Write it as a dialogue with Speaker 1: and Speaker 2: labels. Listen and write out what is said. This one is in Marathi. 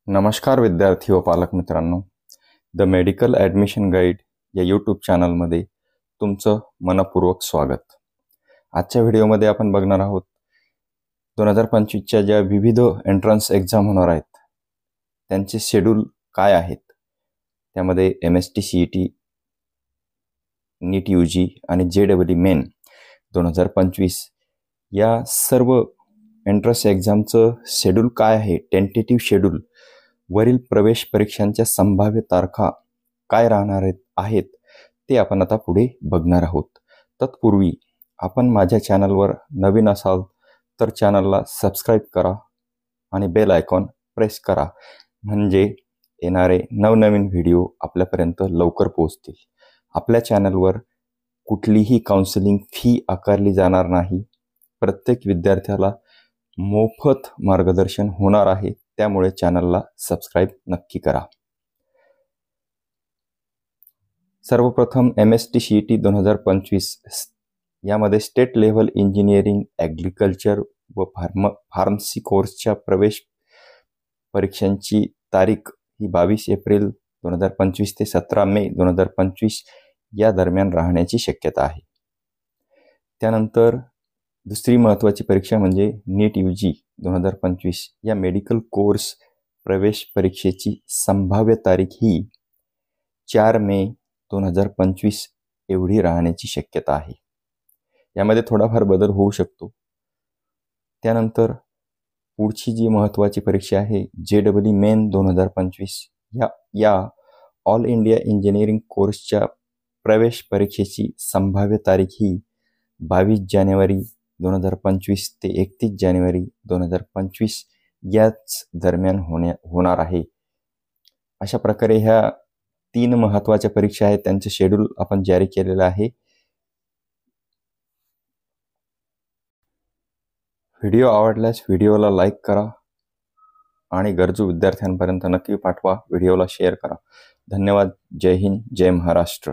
Speaker 1: नमस्कार विद्यार्थी व पालक मित्रांनो, द मेडिकल ॲडमिशन गाईड या यूट्यूब चॅनलमध्ये तुमचं मनपूर्वक स्वागत. आजच्या व्हिडिओमध्ये आपण बघणार आहोत 2025च्या ज्या विविध एंट्रन्स एक्झाम होणार आहेत त्यांचे शेड्यूल काय आहेत. त्यामध्ये MST CET, नीट UG आणि JEE मेन 2025 या सर्व एंट्रन्स एक्झामचं शेड्यूल काय आहे, टेंटेटिव्ह शेड्यूल, वरील प्रवेश परीक्षांच्या संभाव्य तारखा काय राहणार आहेत ते आपण आता पुढे बघणार आहोत. तत्पूर्वी आपण माझ्या चॅनलवर नवीन असाल तर चॅनलला सबस्क्राईब करा आणि बेल आयकॉन प्रेस करा, म्हणजे येणारे नवनवीन व्हिडिओ आपल्यापर्यंत लवकर पोहोचतील. आपल्या चॅनलवर कुठलीही काउन्सिलिंग फी आकारली जाणार नाही. प्रत्येक विद्यार्थ्याला मोफत मार्गदर्शन होणार आहे, त्यामुळे चॅनलला सबस्क्राईब नक्की करा. सर्वप्रथम MST CET 2025 यामध्ये स्टेट लेव्हल इंजिनिअरिंग, ॲग्रिकल्चर व फार्मसी कोर्सच्या प्रवेश परीक्षांची तारीख ही 22 एप्रिल 2025 ते 17 मे 2025 या दरम्यान राहण्याची शक्यता आहे. त्यानंतर दुसरी महत्त्वाची परीक्षा म्हणजे नीट UG 2025 या मेडिकल कोर्स प्रवेश परीक्षेची संभाव्य तारीख ही 4 मे 2025 एवढी राहण्याची शक्यता आहे. यामध्ये थोडाफार बदल होऊ शकतो. त्यानंतर पुढची जी महत्त्वाची परीक्षा आहे JEE मेन 2025 या ऑल इंडिया इंजिनिअरिंग कोर्सच्या प्रवेश परीक्षेची संभाव्य तारीख ही 22 जानेवारी 2025 ते 31 जानेवारी 2025 याच दरम्यान होणार आहे. अशा प्रकारे ह्या 3 महत्त्वाच्या परीक्षा आहेत, त्यांचे शेड्यूल आपण जारी केलेलं आहे. व्हिडिओ आवडल्यास व्हिडिओला लाईक करा आणि गरजू विद्यार्थ्यांपर्यंत नक्की पाठवा. व्हिडिओला शेअर करा. धन्यवाद. जय हिंद, जय महाराष्ट्र.